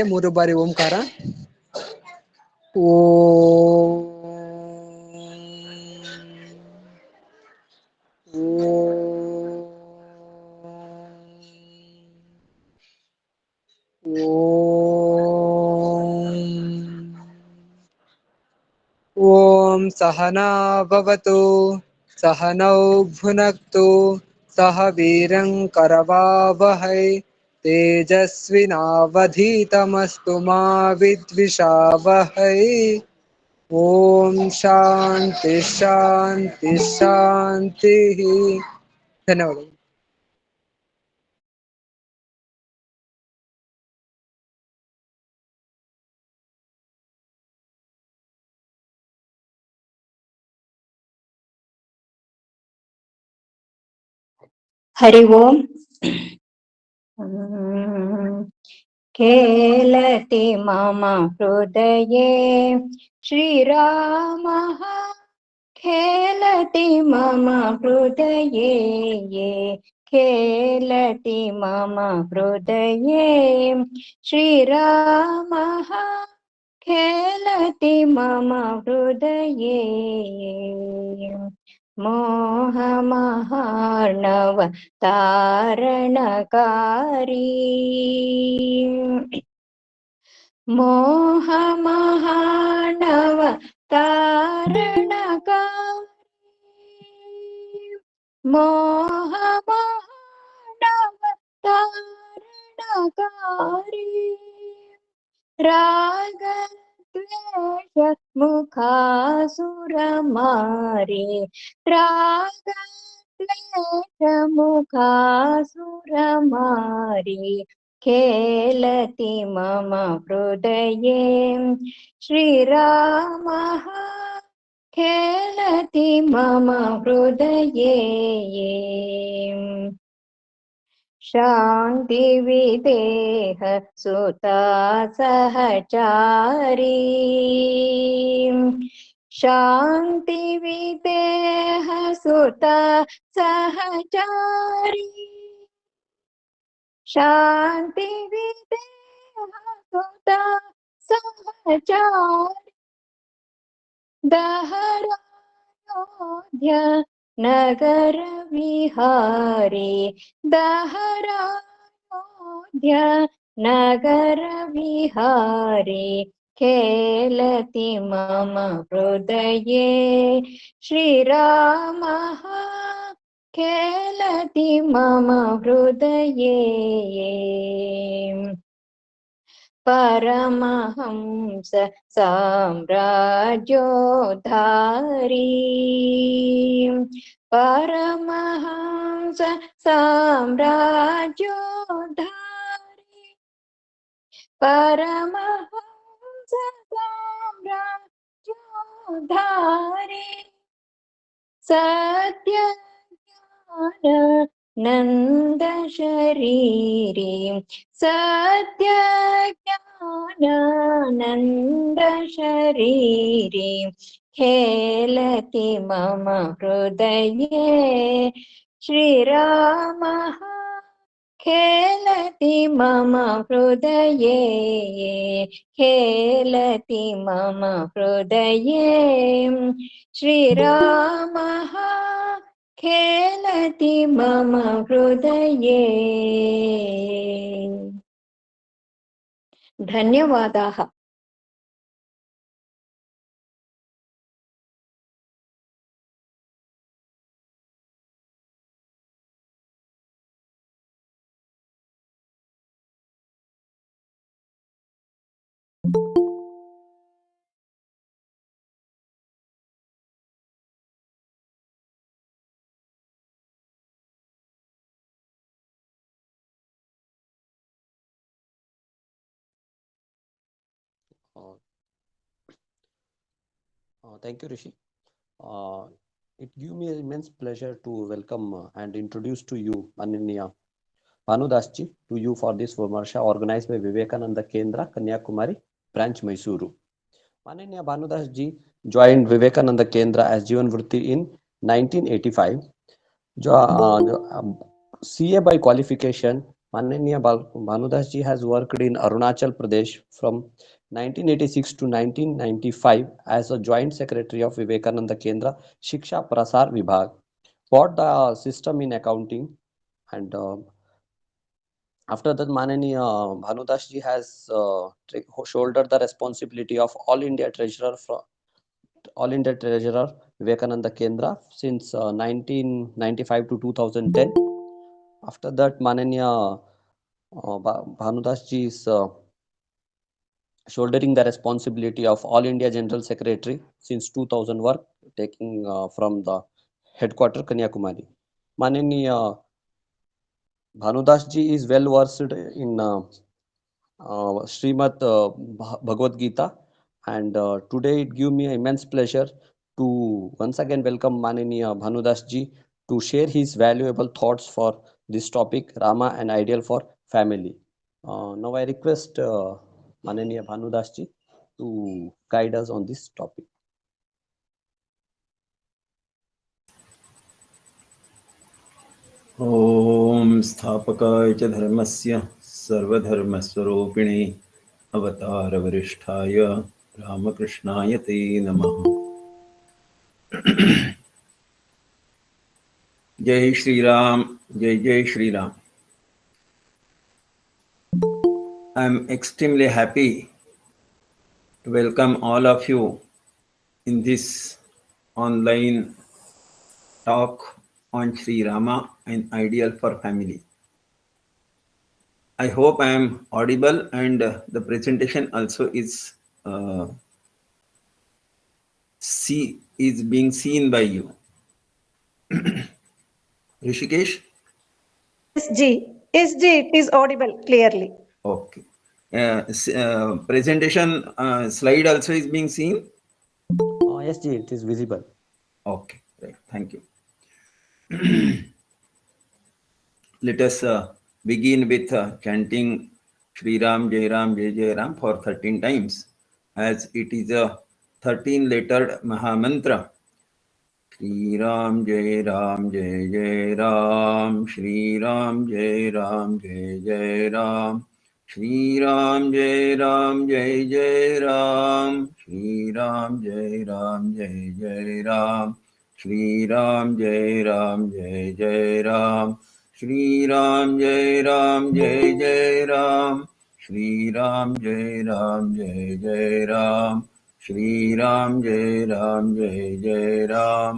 ಮೂರು ಬಾರಿ ಓಂಕಾರ. ಓ ಓಂ ಸಹನಾ ಭವತು सहनौ भुनक्तु सह वीरं करवावहै तेजस्विनावधीतमस्तु मा विद्विषावहै. ओम शांति शांति शांति. धन्यवाद. हरि ओम. खेलति मम हृदये श्रीरामः, खेलति मम हृदये ये, खेलति मम हृदये श्रीरामः, खेलति मम हृदये. मोहमहार्णव तारणकारी, मोहमहार्णव तारणकारी, मोहमहार्णव तारणकारी. राग द्वेष मुखासुरमारे, राग द्वेष मुखासुरमारे, खेलति मम हृदये श्रीरामः, खेलति मम हृदये. शान्ति विदेह सुता सहचारी, शान्ति विदेह सुता सहचारी, शान्ति विदेह सुता सहचारी. दहरायोध्य नगर विहारी, दहरायोध्य नगर विहारी, खेलति मम हृदये श्रीरामः, खेलति मम हृदये. परमहंस साम्राज्योद्धारी, परमहंस साम्राज्योद्धारी, परमहंस साम्राज्योद्धारी. सत्य ज्ञान नंद शरीरी, सत्य ज्ञानानंद शरीरी, खेलति मम हृदये श्रीरामः, खेलति मम हृदये, खेलति मम हृदये श्रीरामः, खेलति मम हृदये. धन्यवादाः. Thank you, Rishi. It gives me immense pleasure to welcome and introduce to you Ananya Bhanudas ji to you for this Vimarsh organized by Vivekananda Kendra, Kanyakumari, branch Mysuru. Ananya Bhanudas ji joined Vivekananda Kendra as Jivan Vritti in 1985. CA by qualification, Mananiya Bhanudas ji has worked in Arunachal Pradesh from 1986 to 1995 as a Joint Secretary of Vivekananda Kendra Shiksha Prasar Vibhag. Taught the system in accounting, and after that, Mananiya Bhanudas ji has shouldered the responsibility of All India Treasurer Vivekananda Kendra since 1995 to 2010. After that, Mananiya Bhanudas ji is shouldering the responsibility of All India General Secretary since 2000 work, taking from the headquarter Kanyakumari. Mananiya Bhanudas ji is well versed in Srimad Bhagavad Gita, and today it gives me immense pleasure to once again welcome Mananiya Bhanudas ji to share his valuable thoughts for this topic, Rama, an ideal for family. Now I request Mananiya Bhanudas ji to guide us on this topic. ॐ स्थापकाय च धर्मस्य सर्वधर्मस्वरूपिणे अवतारवरिष्ठाय रामकृष्णाय ते नमः। जय श्री राम, जय जय Shri Ram. I am extremely happy to welcome all of you in this online talk on Shri Rama, an ideal for family. I hope I am audible and the presentation also is being seen by you. Rishikesh? Yes, G. Yes, G. It is audible clearly. Okay. Presentation slide also is being seen? Yes, ji, it is visible. Okay, right. Thank you. Let us begin with chanting Shri Ram, Jai Ram, Jai Jai Ram for 13 times, as it is a 13-lettered Mahamantra. Shri Ram, Jai Ram, Jai Jai Ram, Shri Ram, Jai Ram, Jai Jai Ram, Shri Ram, Jai Ram, Jai Jai Ram, Shri Ram, Jai Ram, Jai Jai Ram, Shri Ram, Jai Ram, Jai Jai Ram, Shri Ram, Jai Ram, Jai Jai Ram, Shri Ram, Jai Ram, Jai Jai Ram, Shri Ram, Jai Ram, Jai Jai Ram,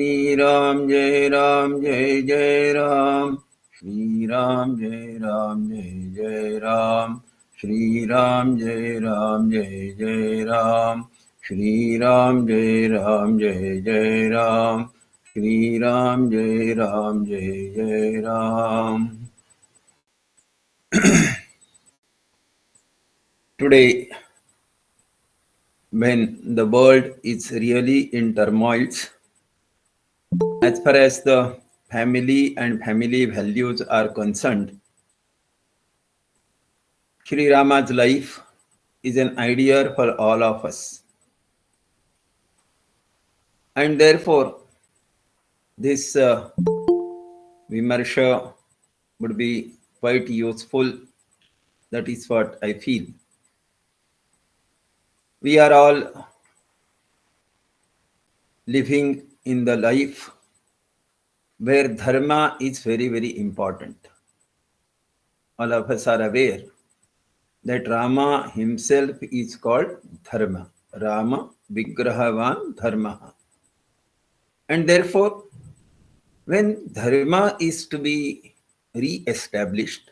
Shri Ram, Jai Ram, Jai Jai Ram, Shri Ram, Jai Ram, Jai Jai Ram, Shri Ram, Jai Ram, Jai Jai Ram, Shri Ram, Jai Ram, Jai Jai Ram, Shri Ram, Jai Ram, Jai Jai Ram. Today, when the world is really in turmoil, as far as the family and family values are concerned, Shri Rama's life is an idea for all of us. And therefore, this Vimarsh would be quite useful. That is what I feel. We are all living in the life where dharma is very, very important. All of us are aware that Rama himself is called Dharma. Rama Vigrahavan Dharma. And therefore, when Dharma is to be re-established,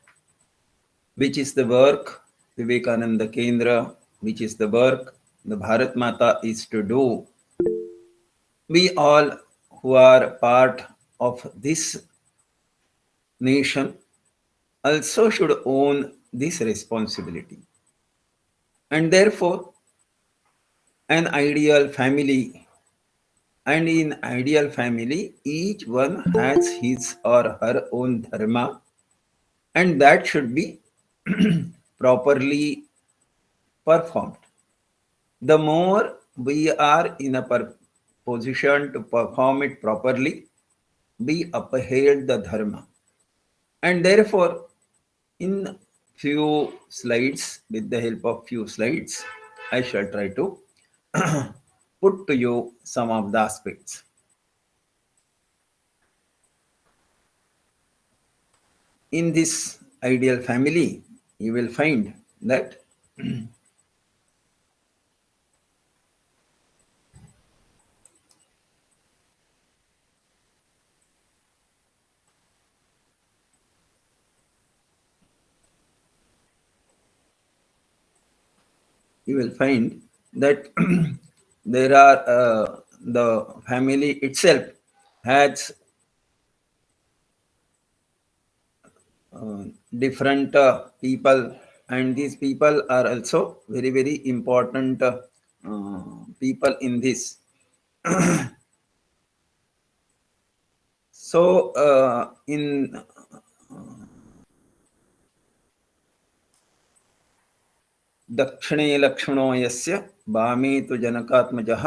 which is the work Vivekananda Kendra, which is the work the Bharat Mata is to do, we all who are part of this nation also should own this responsibility. And therefore, an ideal family, and in ideal family, each one has his or her own dharma, and that should be properly performed. The more we are in a position to perform it properly, we uphold the dharma. And therefore, In few slides, with the help of few slides, I shall try to put to you some of the aspects. In this ideal family, you will find that you will find that there are the family itself has different people, and these people are also very very important people in this. So in दक्षिणे लक्ष्मणो यस्य वामे तु जनकात्मजः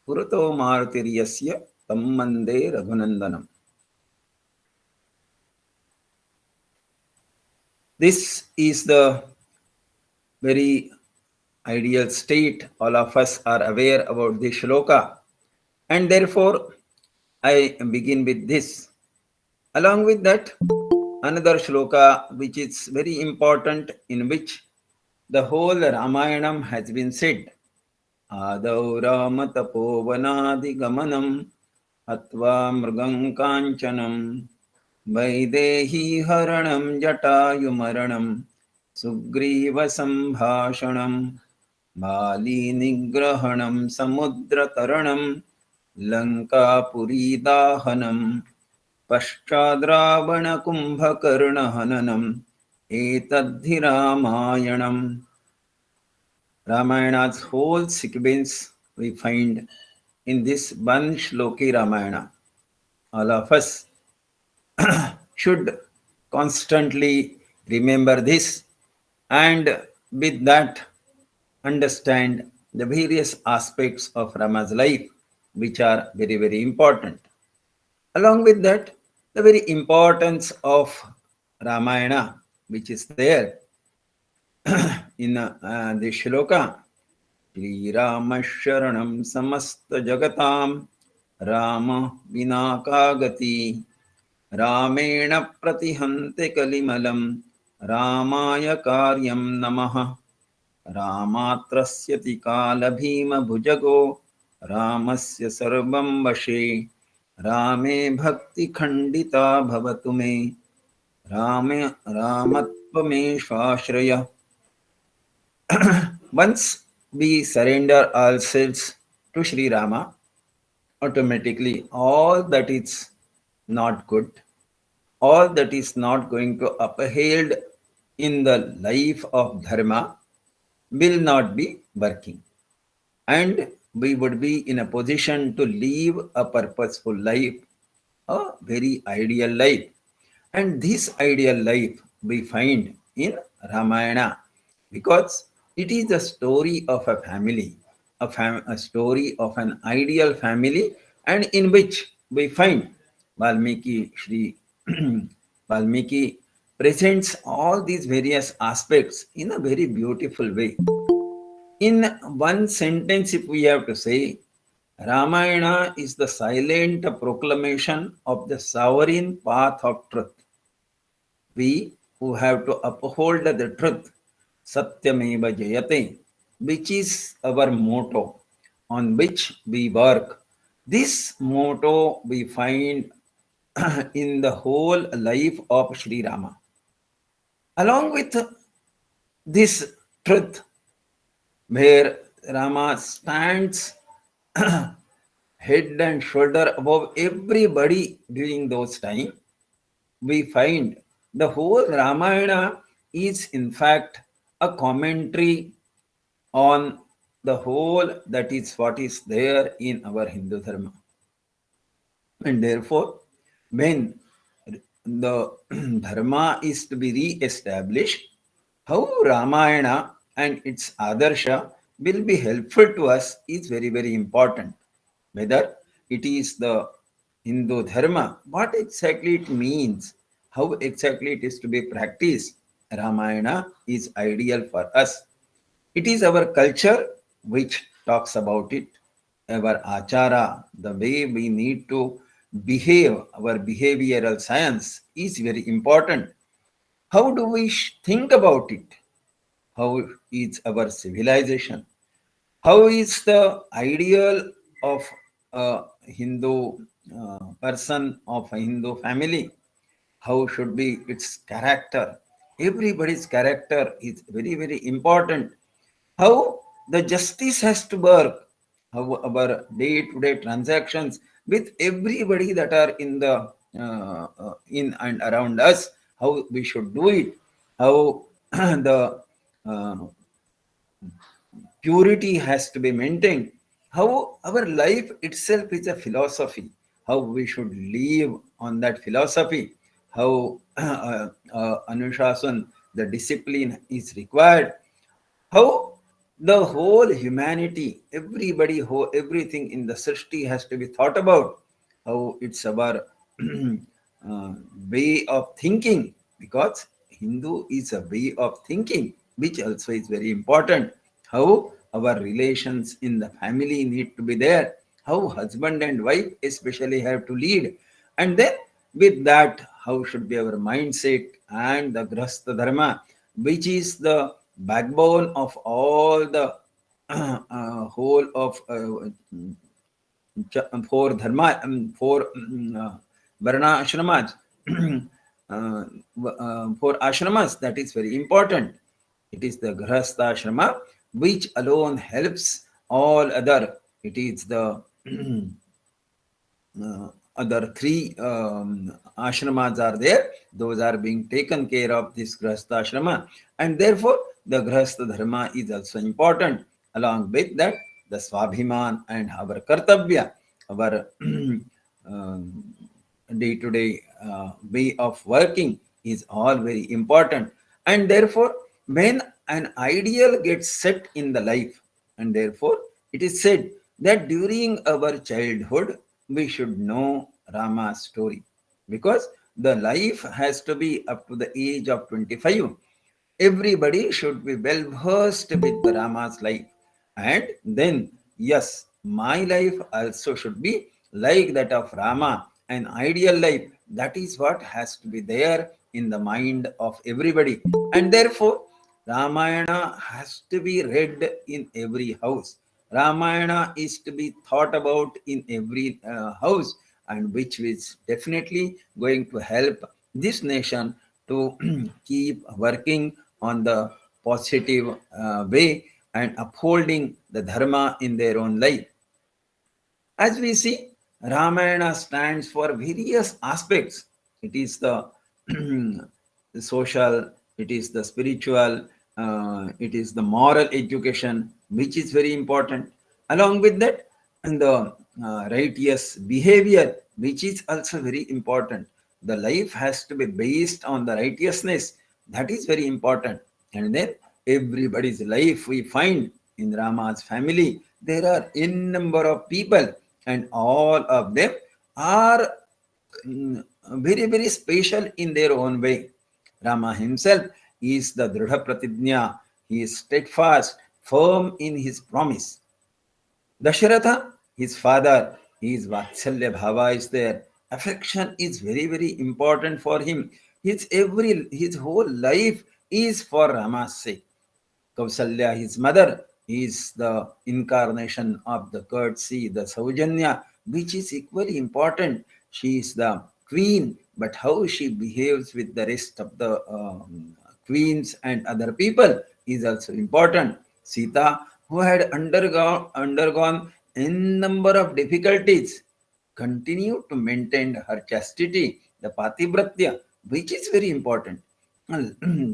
पुरतो मारुतिर्यस्य तं वन्दे रघुनन्दनम्. This is the very ideal state. All of us are aware about this shloka, and therefore I begin with this. Along with that, another shloka which is very important, in which the whole Ramayanam has been said. आदौ रामतपोवनादिगमनम् हत्वा मृगं काञ्चनं वैदेहीहरणं जटायुमरणं सुग्रीवसम्भाषणं बालीनिग्रहणं समुद्रतरणं लङ्कापुरीदाहनं पश्चाद्रावणकुम्भकर्णहननम् एतद्धि रामायणम्. Ramayana's whole sequence we find in this one Shloki Ramayana. All of us should constantly remember this, and with that understand the various aspects of Rama's life, which are very very important. Along with that, the very importance of Ramayana, which is there in the shloka. Shri Rama Sharanam Samasta Jagatam Rama Vinakagati Ramena Pratihante Kalimalam Ramaya Karyam Namaha Ramatrasyati Kala Bhima Bhujago Ramasya Sarvam Vashe Rame Bhakti Khandita Bhavatume Rame Ramatpame Shashraya. Once we surrender ourselves to Shri Rama, automatically all that is not good, all that is not going to uphold in the life of Dharma will not be working. And we would be in a position to live a purposeful life, a very ideal life. And this ideal life we find in Ramayana, because it is the story of a family, a story of an ideal family, and in which we find Shri Valmiki presents all these various aspects in a very beautiful way. In one sentence, if we have to say, Ramayana is the silent proclamation of the sovereign path of truth. We who have to uphold the truth, Satyameva Jayate, which is our motto on which we work. This motto we find in the whole life of Sri Rama. Along with this truth, where Rama stands head and shoulder above everybody during those times, we find the whole Ramayana is in fact a commentary on the whole that is what is there in our Hindu Dharma. And therefore, when the Dharma is to be re-established, how Ramayana and its Adarsha will be helpful to us is very, very important. Whether it is the Hindu Dharma, what exactly it means, how exactly it is to be practiced, Ramayana is ideal for us. It is our culture which talks about it, our achara, the way we need to behave, our behavioral science is very important. How do we think about it? How is our civilization? How is the ideal of a Hindu person, of a Hindu family? How should be its character? Everybody's character is very, very important. How the justice has to work, how our day-to-day transactions with everybody that are in the in and around us, how we should do it, how the uh, purity has to be maintained, how our life itself is a philosophy, how we should live on that philosophy, how Anushasan, the discipline is required, how the whole humanity, everybody, everything in the Srishti has to be thought about, how it's our way of thinking, because Hindu is a way of thinking, which also is very important. How our relations in the family need to be there, how husband and wife especially have to lead, and then with that, how should be our mindset and the Grahastha Dharma, which is the backbone of all the whole of four dharma, four varna ashramas, four ashramas. That is very important. It is the grahastha ashrama which alone helps all other. It is the other three ashramas are there. Those are being taken care of this grahastha ashrama, and therefore the grahastha dharma is also important. Along with that, the swabhiman and our kartavya, our day-to-day way of working is all very important. And therefore, when an ideal gets set in the life, and therefore it is said that during our childhood we should know Rama's story, because the life has to be up to the age of 25. Everybody should be well versed with the Rama's life. And then, yes, my life also should be like that of Rama, an ideal life. That is what has to be there in the mind of everybody. And therefore, Ramayana has to be read in every house. Ramayana is to be thought about in every house, and which is definitely going to help this nation to keep working on the positive way and upholding the dharma in their own life. As we see, Ramayana stands for various aspects. It is the, the social, it is the spiritual, it is the moral education, which is very important. Along with that, and the righteous behavior, which is also very important. The life has to be based on the righteousness. That is very important. And then everybody's life we find in Rama's family, there are n number of people, and all of them are very, very special in their own way. Rama himself is the Dridha Pratijna, he is steadfast, firm in his promise. Dasharatha, his father, his Vatsalya Bhava is there. Affection is very, very important for him. His whole life is for Rama's sake. Kausalya, his mother, is the incarnation of the courtesy, the Saujanya, which is equally important. She is the queen, but how she behaves with the rest of the queens and other people is also important. Sita, who had undergone n number of difficulties, continued to maintain her chastity, the Patibratya, which is very important.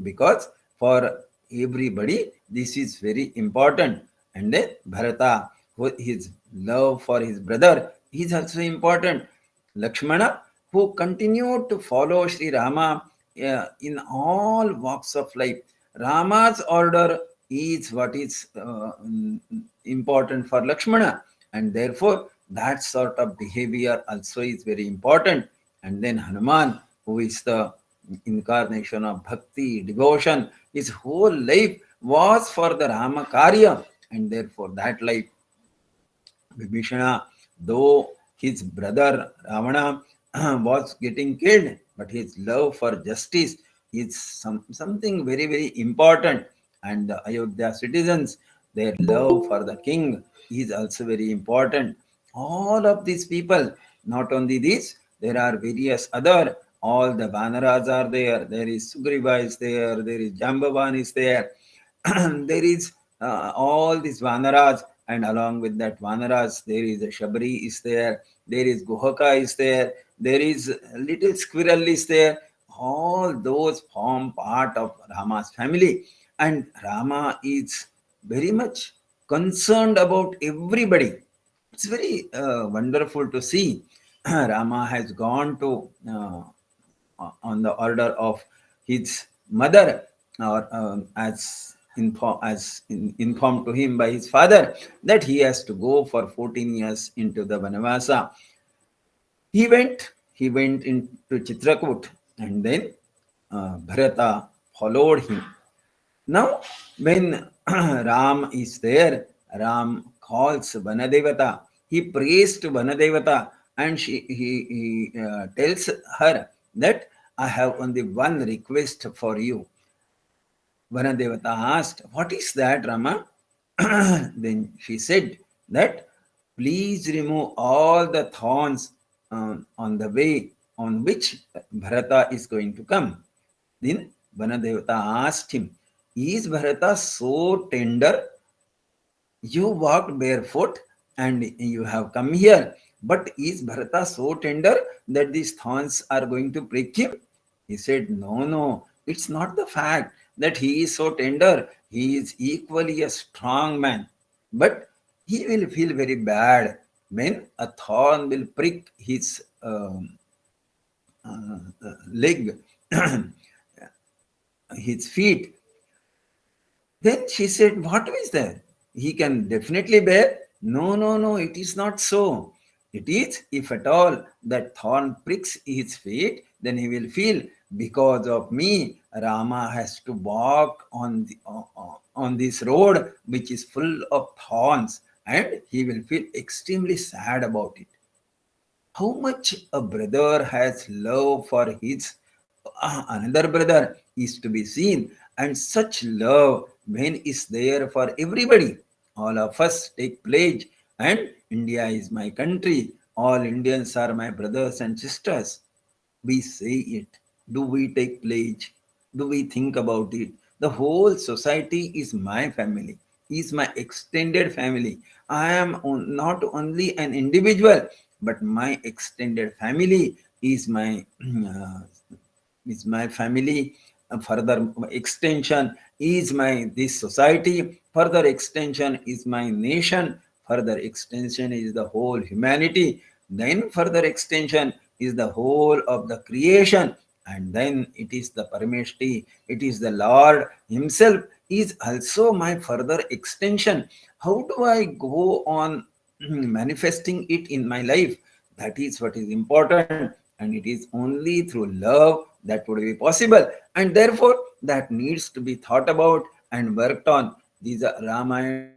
Because for everybody, this is very important. And then Bharata, his love for his brother is also important. Lakshmana, who continued to follow Shri Rama in all walks of life. Rama's order is what is important for Lakshmana, and therefore that sort of behavior also is very important. And then Hanuman, who is the incarnation of bhakti, devotion. His whole life was for the Rama Karya, and therefore that life, Vibhishana, though his brother Ravana was getting killed, but his love for justice is something very, very important. And the Ayodhya citizens, their love for the king is also very important. All of these people, not only this, there are various other, all the Vanaras are there, there is Sugriva is there is Jambavan is there, there is all these Vanaras, and along with that Vanaras, there is a Shabri is there is Guhaka is there is little squirrel is there. All those form part of Rama's family, and Rama is very much concerned about everybody. It's very wonderful to see. Rama has gone to on the order of his mother, or informed to him by his father, that he has to go for 14 years into the Vanavasa. He went into Chitrakut, and then Bharata followed him. Now, when Ram is there, Ram calls Vanadevata. He prays to Vanadevata, and he tells her that I have only one request for you. Vanadevata asked, "What is that, Rama?" Then she said that, "Please remove all the thorns on the way on which Bharata is going to come." Then Vanadevata asked him, "Is Bharata so tender? You walked barefoot and you have come here. But is Bharata so tender that these thorns are going to prick him?" He said, "No, no, it's not the fact that he is so tender. He is equally a strong man. But he will feel very bad when a thorn will prick his leg, his feet." Then she said, "What is that? He can definitely bear." "No, no, no, it is not so. It is, if at all that thorn pricks his feet, then he will feel, because of me, Rama has to walk on this road which is full of thorns, and he will feel extremely sad about it." How much a brother has love for his another brother is to be seen, and such love when is there for everybody. All of us take pledge, and India is my country, all Indians are my brothers and sisters. We say it. Do we take pledge? Do we think about it? The whole society is my family, is my extended family. I am not only an individual, but my extended family is my family. Further extension is my this society. Further extension is my nation. Further extension is the whole humanity. Then further extension is the whole of the creation, and then it is the Parameshti, it is the Lord Himself is also my further extension. How do I go on manifesting it in my life? That is what is important, and it is only through love that would be possible, and therefore that needs to be thought about and worked on. These are Ramayana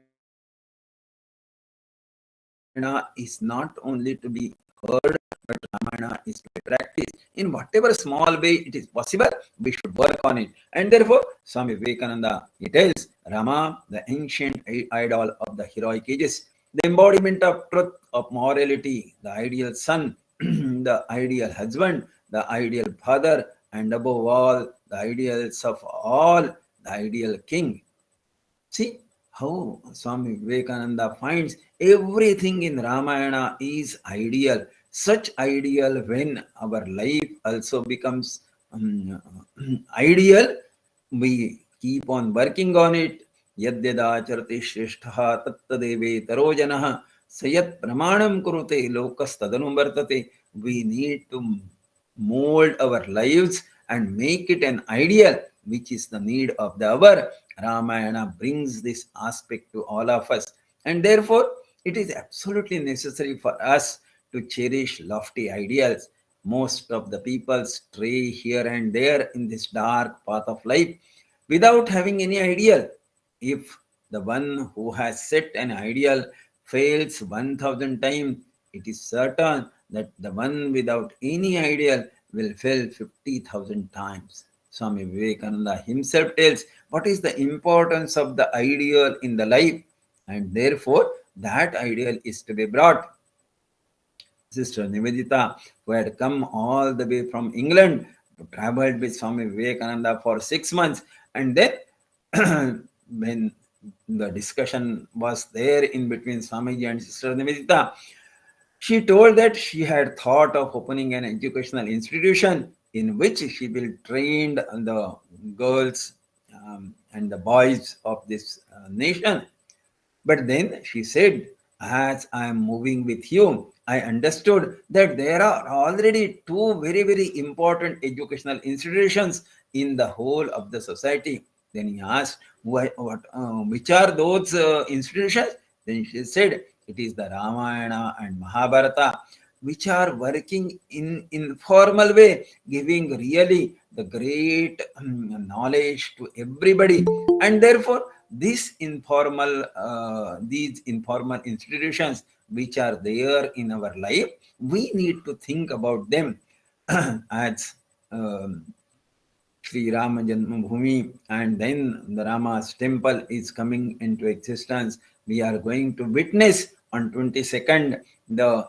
is not only to be heard, but Ramayana is to be practiced in whatever small way it is possible. We should work on it, and therefore Swami Vivekananda, he tells Rama, the ancient idol of the heroic ages, the embodiment of truth, of morality, the ideal son, the ideal husband, the ideal father, and above all, the ideals of all, the ideal king. See how Swami Vivekananda finds everything in Ramayana is ideal. Such ideal when our life also becomes ideal, we keep on working on it. Yadyadacharati shrestha tattadeve tarojanaha sayat pramanam kurute lokas tadanum. We need to mold our lives and make it an ideal, which is the need of the hour. Ramayana brings this aspect to all of us, and therefore it is absolutely necessary for us to cherish lofty ideals. Most of the people stray here and there in this dark path of life without having any ideal. If the one who has set an ideal fails 1000 times, it is certain that the one without any ideal will fail 50,000 times. Swami Vivekananda himself tells what is the importance of the ideal in the life, and therefore that ideal is to be brought. Sister Nivedita, who had come all the way from England, traveled with Swami Vivekananda for 6 months, and then when the discussion was there in between Swamiji and Sister Nivedita, she told that she had thought of opening an educational institution in which she will train the girls and the boys of this nation. But then she said, as I am moving with you, I understood that there are already two very, very important educational institutions in the whole of the society. Then he asked, which are those institutions? Then she said, it is the Ramayana and Mahabharata, which are working in informal way, giving really the great knowledge to everybody. And therefore, these informal institutions which are there in our life, we need to think about them as Shri Rama Janmabhoomi, and then the Rama's temple is coming into existence. We are going to witness on 22nd the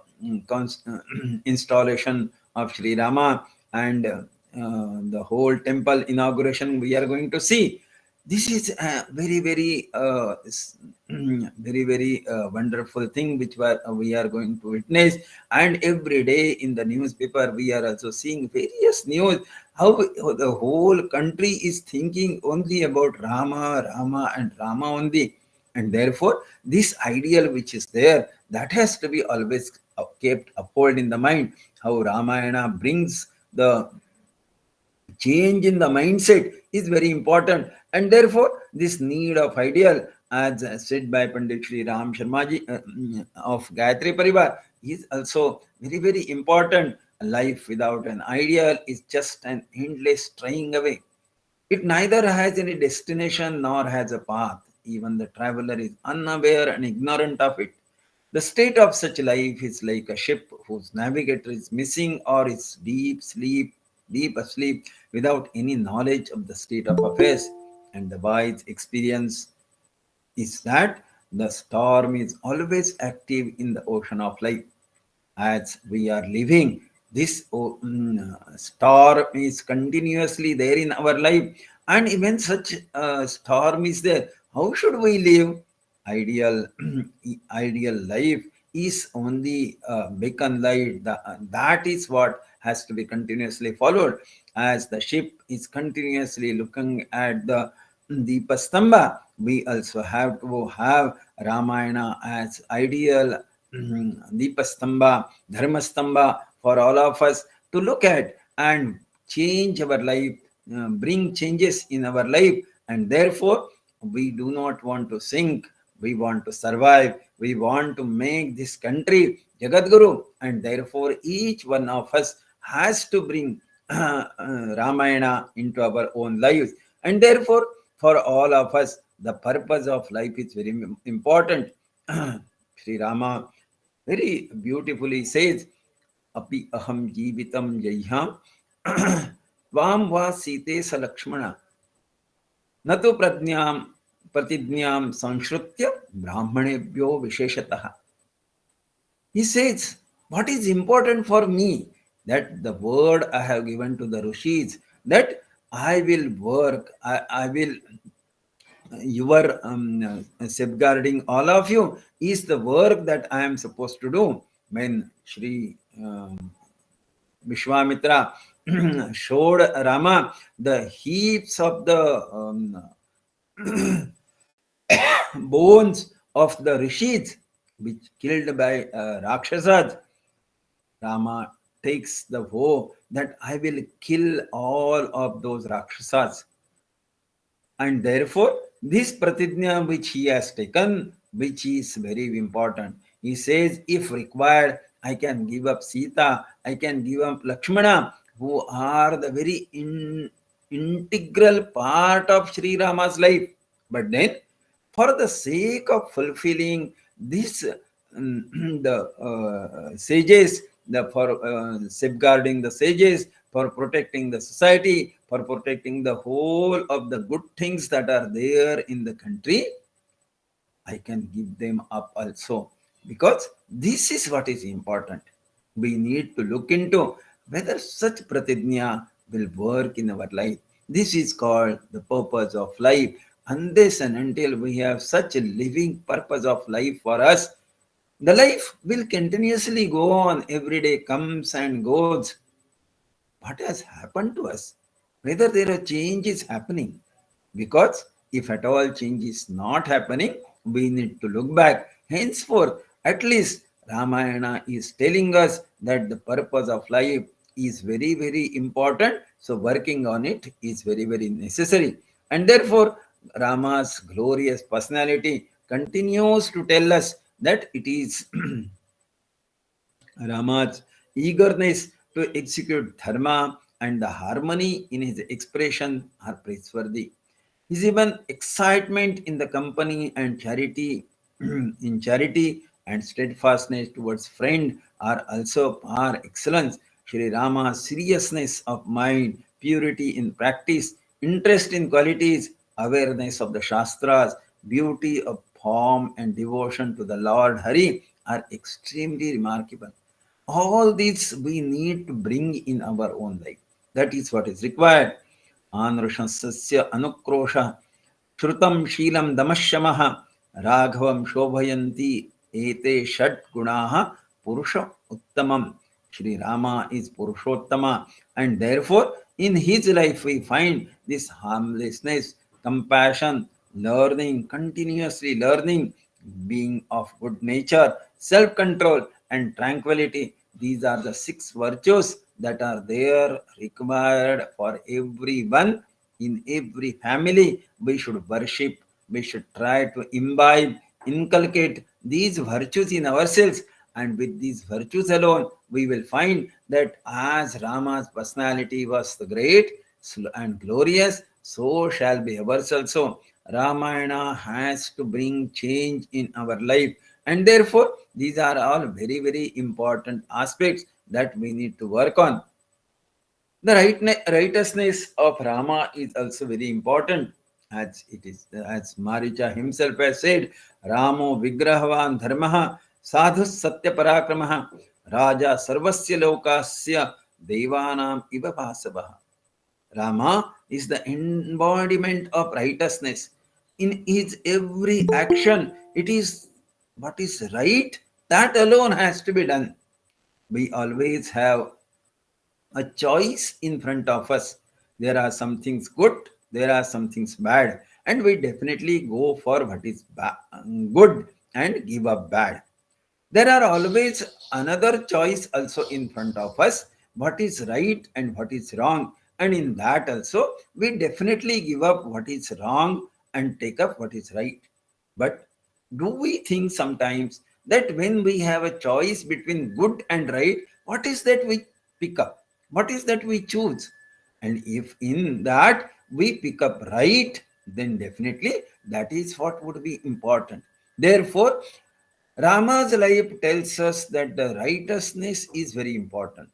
installation of Shri Rama, and the whole temple inauguration we are going to see. This is a very, very, very, very wonderful thing which we are going to witness. And every day in the newspaper, we are also seeing various news how the whole country is thinking only about Rama, Rama, and Rama only. And therefore, this ideal which is there, that has to be always kept uphold in the mind. How Ramayana brings the change in the mindset is very important, and therefore this need of ideal, as said by Pandit Shri Ram Sharmaji of Gayatri Parivar, is also very, very important. A life without an ideal is just an endless straying away. It neither has any destination nor has a path. Even the traveler is unaware and ignorant of it. The state of such life is like a ship whose navigator is missing or is deep asleep, without any knowledge of the state of affairs. And the wise experience is that the storm is always active in the ocean of life. As we are living, this storm is continuously there in our life. And even such a storm is there, how should we live? Ideal ideal life is only beacon light. That is what has to be continuously followed. As the ship is continuously looking at the Deepastamba, we also have to have Ramayana as ideal Deepastamba, Dharmastamba for all of us to look at and change our life, bring changes in our life. And therefore, we do not want to sink, we want to survive, we want to make this country Jagadguru, and therefore each one of us has to bring Ramayana into our own lives. And therefore, for all of us, the purpose of life is very important. Sri Rama very beautifully says, Api aham jeevitam jayham tvam va site sa lakshmana natu pradnyam pratidnyam sanshritya brahmanebhyo visheshatah. He says, what is important for me? That the word I have given to the rishis, that I will work, I will, your safeguarding all of you is the work that I am supposed to do. When Shri Vishwamitra showed Rama the heaps of the bones of the rishis which killed by Rakshasas, Rama takes the vow that I will kill all of those Rakshasas. And therefore, this pratijna which he has taken, which is very important, he says, if required, I can give up Sita, I can give up Lakshmana, who are the very integral part of Shri Rama's life. But then, for the sake of fulfilling this, the sages, for safeguarding the sages, for protecting the society, for protecting the whole of the good things that are there in the country, I can give them up also. Because this is what is important. We need to look into whether such pratijna will work in our life. This is called the purpose of life. Unless and until we have such a living purpose of life for us, the life will continuously go on. Every day comes and goes. What has happened to us? Whether there a change is happening? Because if at all change is not happening, we need to look back. Henceforth, at least Ramayana is telling us that the purpose of life is very, very important. So working on it is very, very necessary. And therefore, Rama's glorious personality continues to tell us that it is Rama's eagerness to execute dharma and the harmony in his expression are praiseworthy. His even excitement in the company and charity, in charity and steadfastness towards friend are also par excellence. Shri Rama's seriousness of mind, purity in practice, interest in qualities, awareness of the Shastras, beauty of form, and devotion to the Lord Hari are extremely remarkable. All these we need to bring in our own life. That is what is required. Anrushansasya anukrosha Shrutam Sheelam Damashamaha Raghavam Shobhayanti Ete Shad Gunaha Purusha Uttamam. Shri Rama is Purushottama, and therefore in his life we find this harmlessness, compassion, learning, continuously learning, being of good nature, self control, and tranquility. These are the six virtues that are there required for everyone in every family. We should worship, we should try to imbibe, inculcate these virtues in ourselves, and with these virtues alone we will find that as Rama's personality was the great and glorious, so shall be ours also. Ramayana has to bring change in our life, and therefore these are all very, very important aspects that we need to work on. The righteousness of Rama is also very important, as it is as Maricha himself has said, Ramo Vigrahavan Dharmaha Sadhu Satya Parakramaha Raja Sarvasya Lokasya Devanam Iva Pasavaha. Rama is the embodiment of righteousness. In his every action, it is what is right, that alone has to be done. We always have a choice in front of us. There are some things good, there are some things bad, and we definitely go for what is good and give up bad. There are always another choice also in front of us, what is right and what is wrong. And in that also, we definitely give up what is wrong and take up what is right. But do we think sometimes that when we have a choice between good and right, what is that we pick up? What is that we choose? And if in that we pick up right, then definitely that is what would be important. Therefore, Rama's life tells us that the righteousness is very important.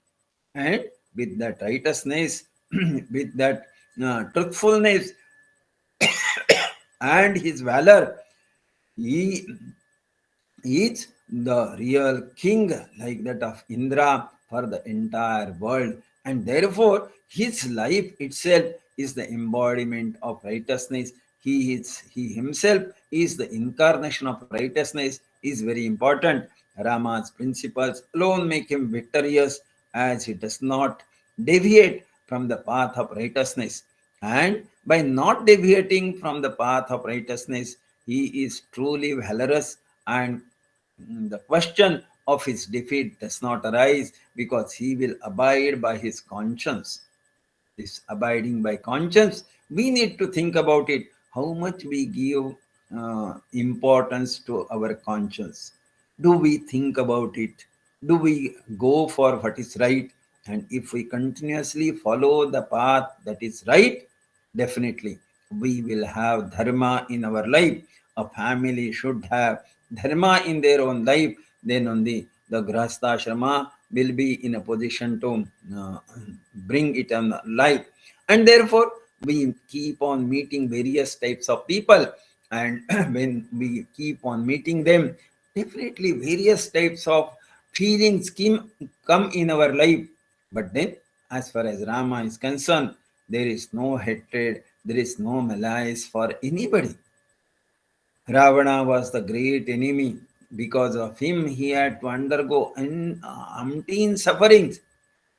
And with that righteousness, with that truthfulness and his valor, he is the real king, like that of Indra, for the entire world. And therefore, his life itself is the embodiment of righteousness. He himself is the incarnation of righteousness, is very important. Rama's principles alone make him victorious, as he does not deviate from the path of righteousness. And by not deviating from the path of righteousness, he is truly valorous, and the question of his defeat does not arise, because he will abide by his conscience. This abiding by conscience, we need to think about it, how much we give importance to our conscience. Do we think about it? Do we go for what is right? And if we continuously follow the path that is right, definitely we will have dharma in our life. A family should have dharma in their own life. Then only the grahastha ashrama will be in a position to bring it on life. And therefore, we keep on meeting various types of people. And when we keep on meeting them, definitely various types of feelings come in our life. But then, as far as Rama is concerned, there is no hatred, there is no malice for anybody. Ravana was the great enemy. Because of him, he had to undergo umpteen sufferings.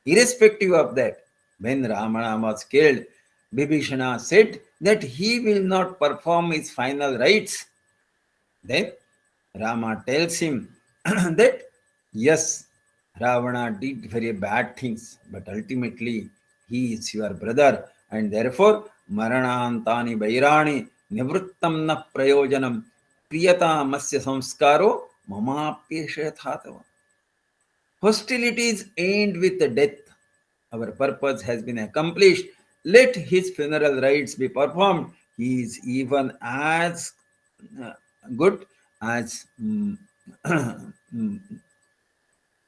Irrespective of that, when Ravana was killed, Bibhishana said that he will not perform his final rites. Then Rama tells him that yes, Ravana did very bad things, but ultimately he is your brother, and therefore Maranantani Vairani Nivrittam na Prayojanam Priyata Masya Samskaro Mamapyeshathatava. Hostilities end with the death. Our purpose has been accomplished. Let his funeral rites be performed. He is even as uh, good as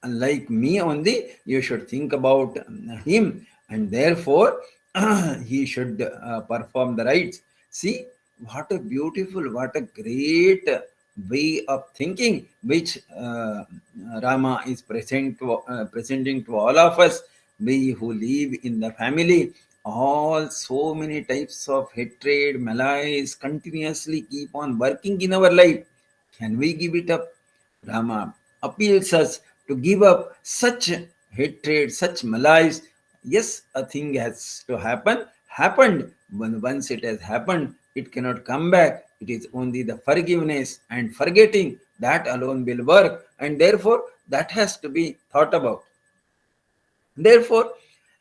like me only. You should think about him, and therefore he should perform the rites. See, what a beautiful, what a great way of thinking which Rama is presenting to all of us. We who live in the family, all so many types of hatred, malice continuously keep on working in our life. Can we give it up? Rama appeals us to give up such hatred, such malice. Yes, a thing has to happen, happened. When once it has happened, it cannot come back. It is only the forgiveness and forgetting that alone will work, and therefore that has to be thought about. Therefore,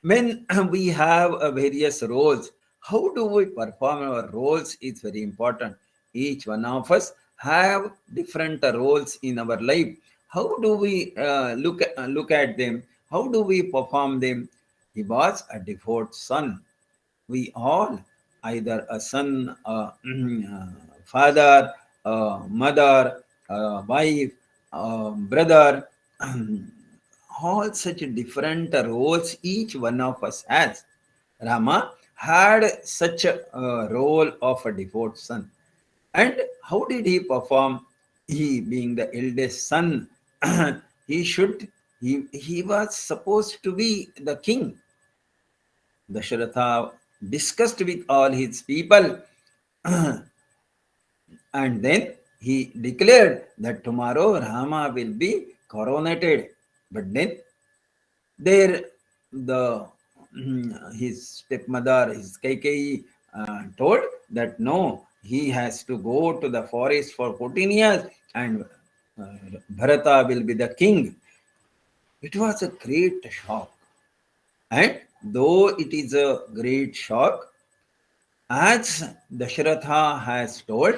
when we have various roles, how do we perform our roles is very important. Each one of us have different roles in our life. How do we look at them? How do we perform them? He was a devout son. We all, either a son, a father, a mother, a wife, a brother, all such different roles each one of us has. Rama had such a role of a devout son. And how did he perform? He, being the eldest son, he should, he was supposed to be the king. Dasharatha discussed with all his people, and then he declared that tomorrow Rama will be coronated. But then there, the his stepmother, his Kaikeyi, told that no, he has to go to the forest for 14 years, and Bharata will be the king. It was a great shock. And though it is a great shock, as Dasharatha has told,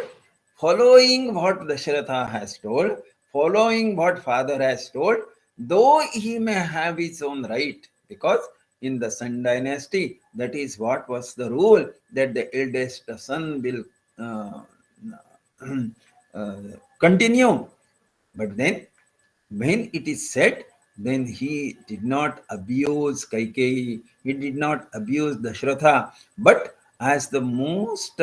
following what Dasharatha has told, following what father has told, though he may have his own right, because in the Sun dynasty, that is what was the rule, that the eldest son will uh, uh, continue. But then when it is said, then he did not abuse Kaikeyi, he did not abuse Dashratha, but as the most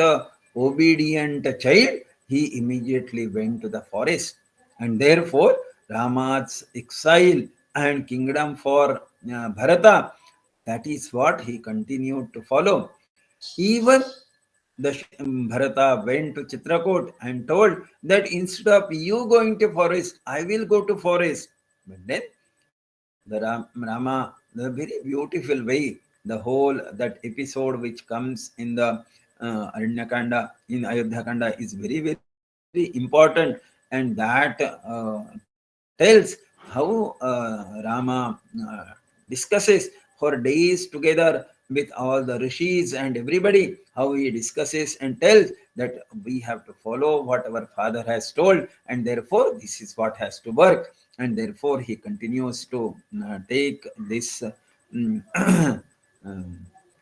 obedient child, he immediately went to the forest. And therefore, Rama's exile and kingdom for Bharata, that is what he continued to follow. Even Bharata went to Chitrakoot and told that instead of you going to forest, I will go to forest. But then Rama, the very beautiful way, the whole that episode which comes in the Aranyakanda, in Ayodhya is very, very important. And that tells how Rama discusses for days together with all the rishis and everybody, how he discusses and tells that we have to follow what our father has told, and therefore this is what has to work. And therefore he continues to take this um,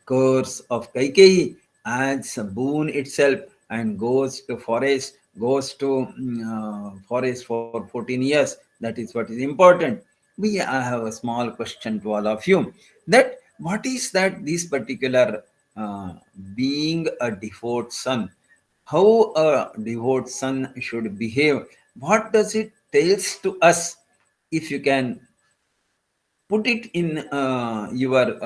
course of Kaikeyi as a boon itself, and goes to forest for 14 years. That is what is important. I have a small question to all of you, that what is that this particular being a devout son, how a devout son should behave, what does it tells to us? If you can put it in your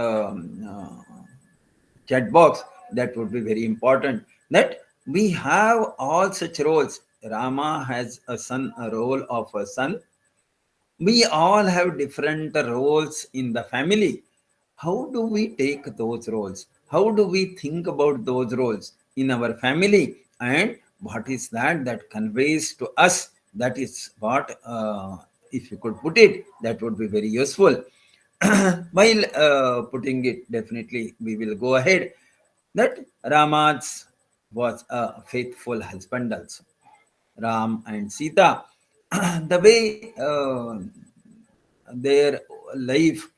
chat box, that would be very important. That we have all such roles. Rama has a son, a role of a son. We all have different roles in the family. How do we take those roles? How do we think about those roles in our family? And what is that conveys to us? That is what, if you could put it, that would be very useful. While putting it, definitely we will go ahead. That Rama's was a faithful husband also. Ram and Sita, the way their life,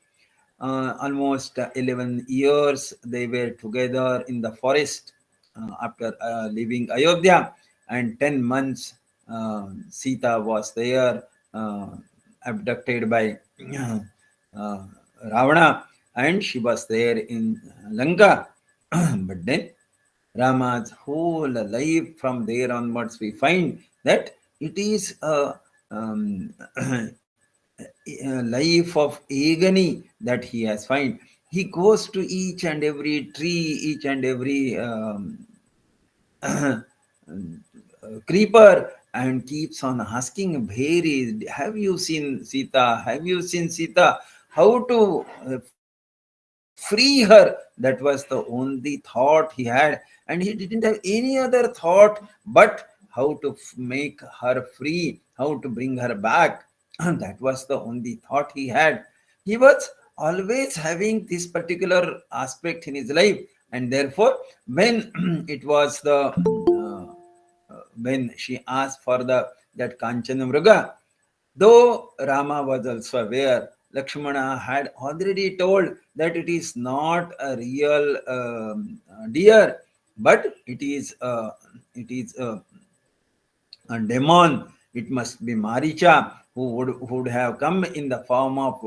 almost 11 years they were together in the forest after leaving Ayodhya, and 10 months Sita was there, abducted by uh, Ravana, and she was there in Lanka. But then Rama's whole life from there onwards, we find that it is a life of agony that he has find. He goes to each and every tree, each and every creeper, and keeps on asking, where is, have you seen Sita? Have you seen Sita? How to free her? That was the only thought he had, and he didn't have any other thought but how to make her free, how to bring her back. That was the only thought he had. He was always having this particular aspect in his life, and therefore, when it was the when she asked for that Kanchana Mruga, though Rama was also aware, Lakshmana had already told that it is not a real deer, but it is a demon. It must be Maricha who would have come in the form of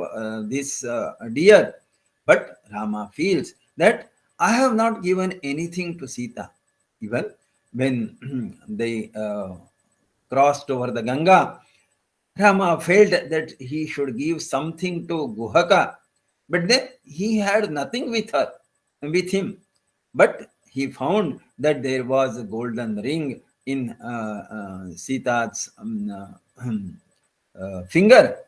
this deer. But Rama feels that I have not given anything to Sita. Even when they crossed over the Ganga, Rama felt that he should give something to Guhaka, but then he had nothing with him. But he found that there was a golden ring in Sita's finger.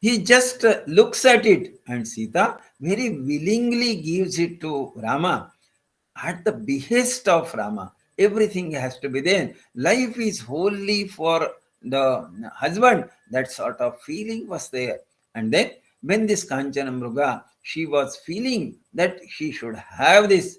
He just looks at it, and Sita very willingly gives it to Rama at the behest of Rama. Everything has to be there. Life is wholly for the husband. That sort of feeling was there. And then when this Kanchana Mruga, she was feeling that she should have this,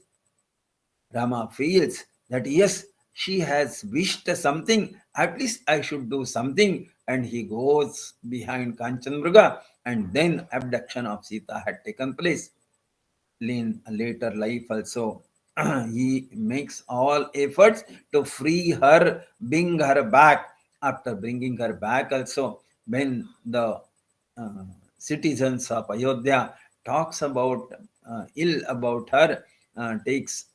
Rama feels that yes, she has wished something, at least I should do something. And he goes behind Kanchan Mruga, and then abduction of Sita had taken place. In later life also, he makes all efforts to free her, bring her back. After bringing her back also, when the citizens of Ayodhya talks about ill about her, takes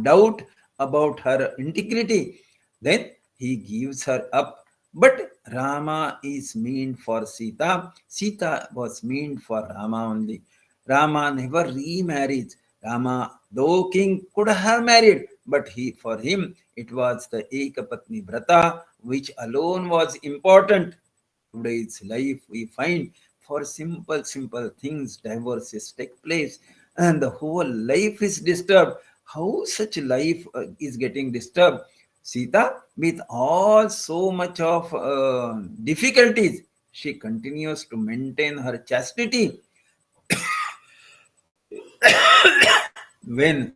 doubt about her integrity, then he gives her up. But Rama is meant for Sita. Sita was meant for Rama only. Rama never remarries. Rama, though king, could have married, but for him it was the Ekapatni Vrata which alone was important. Today's life we find for simple things divorces take place, and the whole life is disturbed. How such life is getting disturbed? Sita, with all so much of difficulties, she continues to maintain her chastity. When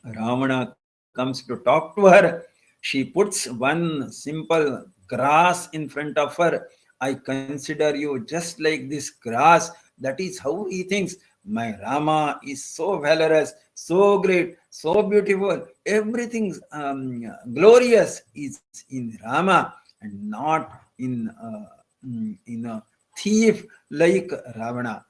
Ravana comes to talk to her, she puts one simple grass in front of her. I consider you just like this grass. That is how he thinks. My Rama is so valorous, so great, so beautiful. Everything glorious is in Rama and not in a thief like Ravana.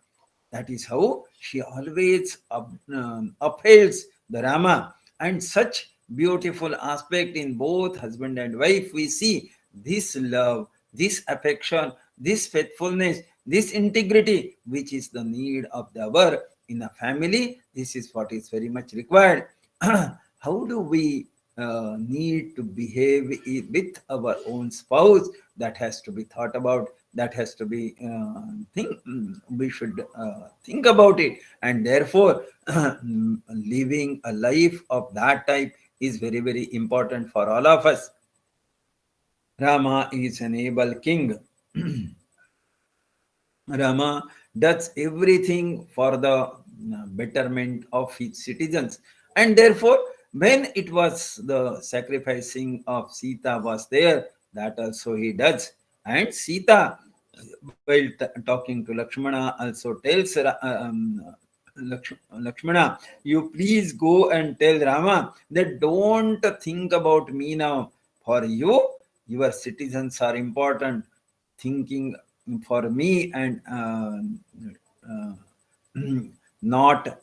That is how she always upholds the Rama. And such beautiful aspect in both husband and wife, we see this love, this affection, this faithfulness, this integrity, which is the need of the hour in a family. This is what is very much required. How do we need to behave with our own spouse? That has to be thought about. That has to be we should think about it, and therefore living a life of that type is very, very important for all of us. Rama is an able king. Rama does everything for the betterment of his citizens. And therefore, when it was the sacrificing of Sita was there, that also he does. And Sita, while talking to Lakshmana, also tells Lakshmana, you please go and tell Rama that don't think about me now. For you, your citizens are important. Thinking for me and uh, not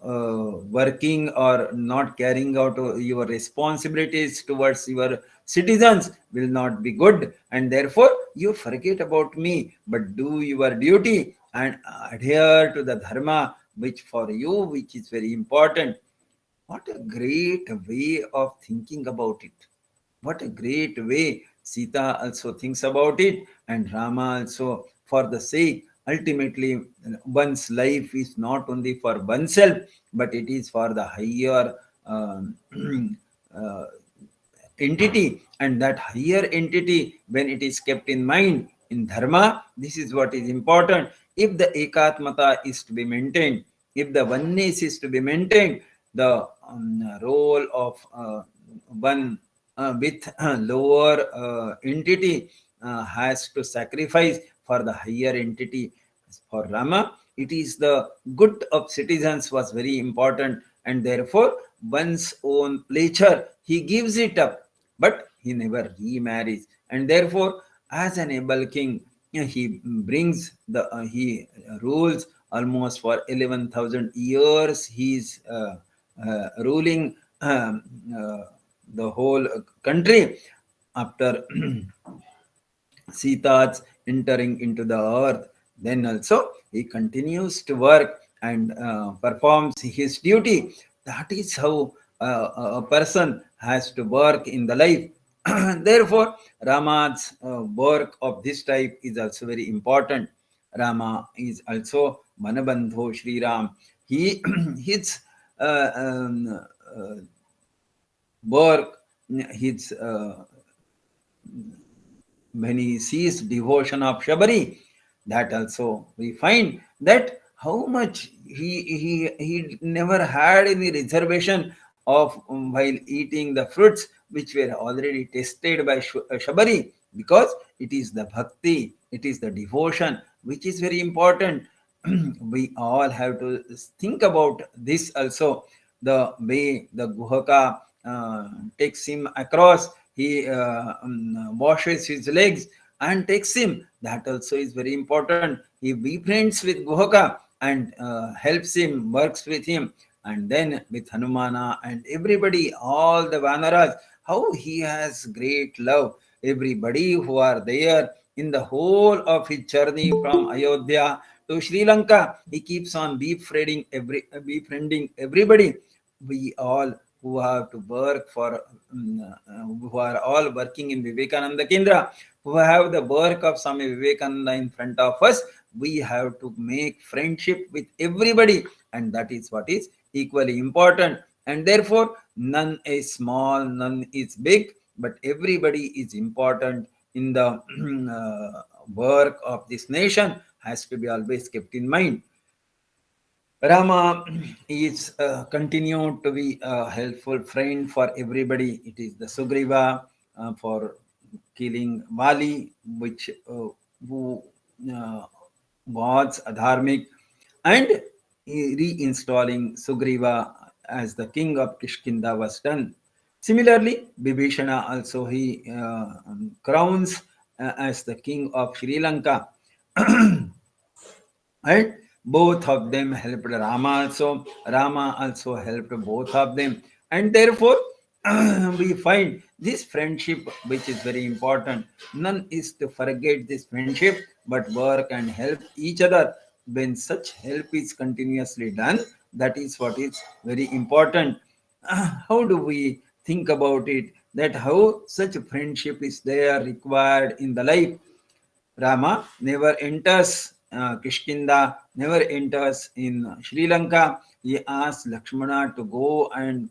working or not carrying out your responsibilities towards your citizens will not be good, and therefore you forget about me, but do your duty and adhere to the dharma which for you, which is very important. What a great way of thinking about it. What a great way Sita also thinks about it, and Rama also, for the sake. Ultimately, one's life is not only for oneself, but it is for the higher um, uh, entity, and that higher entity, when it is kept in mind in dharma, this is what is important. If the ekatmata is to be maintained, if the oneness is to be maintained, the role of one with lower entity has to sacrifice for the higher entity. For Rama, it is the good of citizens was very important, and therefore one's own pleasure he gives it up, but he never remarries. And therefore, as an able king, he brings the he rules almost for 11,000 years. He's ruling the whole country after Sita's entering into the earth. Then also he continues to work and performs his duty. That is how a person has to work in the life. Therefore, Rama's work of this type is also very important. Rama is also Manabandho Shri Ram. He his work, his when he sees devotion of Shabari, that also we find that how much he never had any reservation of while eating the fruits which were already tested by Shabari, because it is the bhakti, it is the devotion which is very important. We all have to think about this also. The way the Guhaka takes him across, he washes his legs and takes him. That also is very important. He befriends with Guhaka and helps him, works with him, and then with Hanumana and everybody, all the Vanaras, how he has great love. Everybody who are there in the whole of his journey from Ayodhya to Sri Lanka, he keeps on befriending everybody. We all who have to work for, who are all working in Vivekananda Kendra, who have the work of Swami Vivekananda in front of us, we have to make friendship with everybody, and that is what is equally important. And therefore, none is small, none is big, but everybody is important in the work of this nation, has to be always kept in mind. Rama is continued to be a helpful friend for everybody. It is the Sugriva for killing Bali, which who uh, was adharmic, and reinstalling Sugriva as the king of Kishkinda was done. Similarly, Bibhishana also he crowns as the king of Sri Lanka. And both of them helped Rama also helped both of them, and therefore we find this friendship which is very important. None is to forget this friendship but work and help each other. When such help is continuously done, that is what is very important. How do we think about it, that how such friendship is there required in the life? Rama never enters Kishkinda, never enters in Sri Lanka. He asks Lakshmana to go and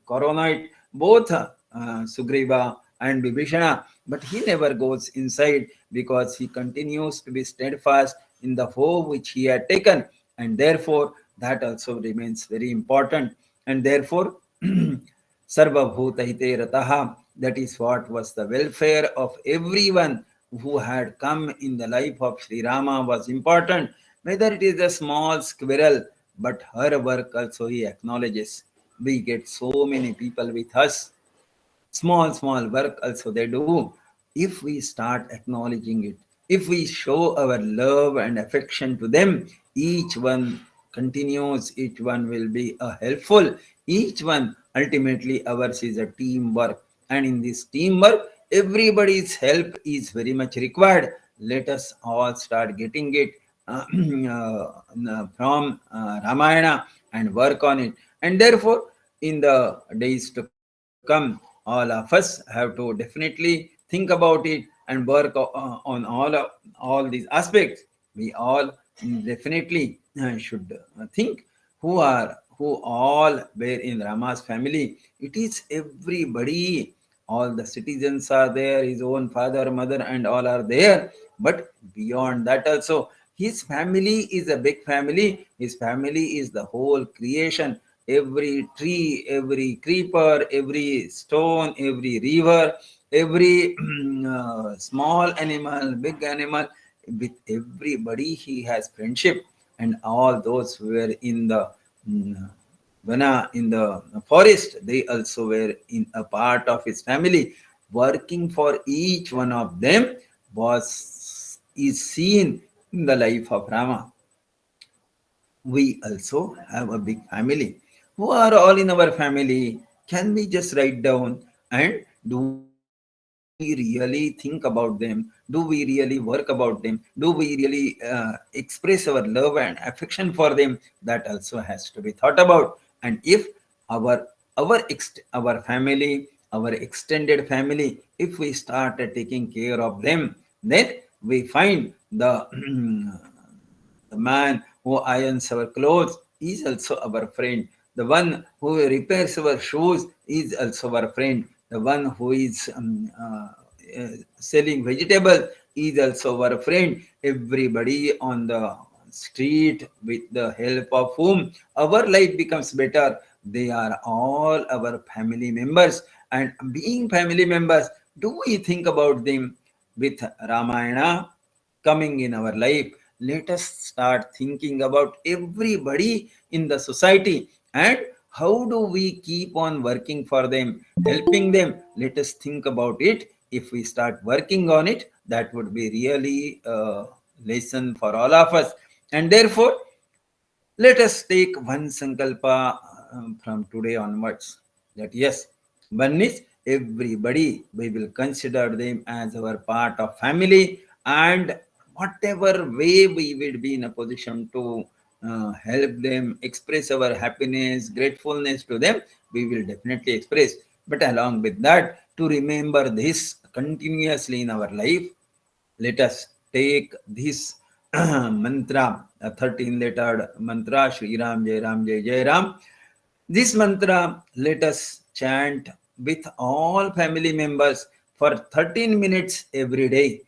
coronate both Sugriva and Vibhishana, but he never goes inside because he continues to be steadfast in the vow which he had taken, and therefore that also remains very important. And therefore, Sarva Bhuta Hite Rataha, that is what was the welfare of everyone who had come in the life of Shri Rama was important, whether it is a small squirrel, but her work also he acknowledges. We get so many people with us, small work also they do. If we start acknowledging it, if we show our love and affection to them, each one continues, each one will be a helpful, each one ultimately ours is a teamwork, and in this teamwork everybody's help is very much required. Let us all start getting it from Ramayana and work on it. And therefore, in the days to come, all of us have to definitely think about it and work on all these aspects. We all definitely should think who all were in Rama's family. It is everybody. All the citizens are there, his own father, mother, and all are there. But beyond that, also, his family is a big family. His family is the whole creation. Every tree, every creeper, every stone, every river, every small animal, big animal, with everybody he has friendship. And all those who were in the mm, Vana, in the forest, they also were in a part of his family. Working for each one of them was is seen in the life of Rama. We also have a big family. Who are all in our family? Can we just write down, and do we really think about them? Do we really work about them? Do we really express our love and affection for them? That also has to be thought about. And if our family, our extended family, if we start taking care of them, then we find the man who irons our clothes is also our friend. The one who repairs our shoes is also our friend. The one who is selling vegetables is also our friend. Everybody on the street, with the help of whom our life becomes better, they are all our family members. And being family members, do we think about them? With Ramayana coming in our life, let us start thinking about everybody in the society, and how do we keep on working for them, helping them. Let us think about it. If we start working on it, that would be really a lesson for all of us. And therefore, let us take one sankalpa from today onwards, that yes, one is everybody, we will consider them as our part of family, and whatever way we will be in a position to help them, express our happiness, gratefulness to them, we will definitely express. But along with that, to remember this continuously in our life, let us take this mantra, a 13 lettered mantra, Shri Ram, Jai Ram, Jai Jai Ram. This mantra, let us chant with all family members for 13 minutes every day,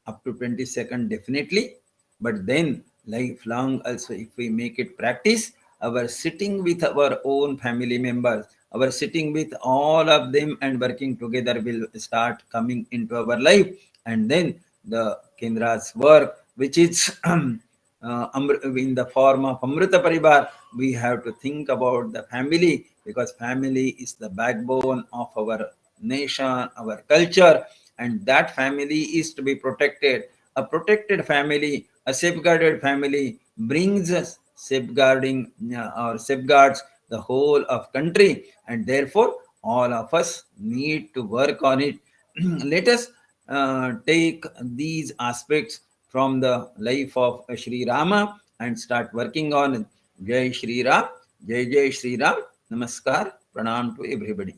up to 20 seconds definitely. But then, lifelong also, if we make it practice, our sitting with our own family members, our sitting with all of them and working together will start coming into our life. And then the Kendra's work, which is in the form of Amrita Paribar, we have to think about the family, because family is the backbone of our nation, our culture, and that family is to be protected. A protected family, a safeguarded family brings us safeguarding or safeguards the whole of country, and therefore all of us need to work on it. Let us take these aspects from the life of Shri Rama and start working on it. Jai Shri Ram, Jai Jai Shri Ram. Namaskar, pranam to everybody.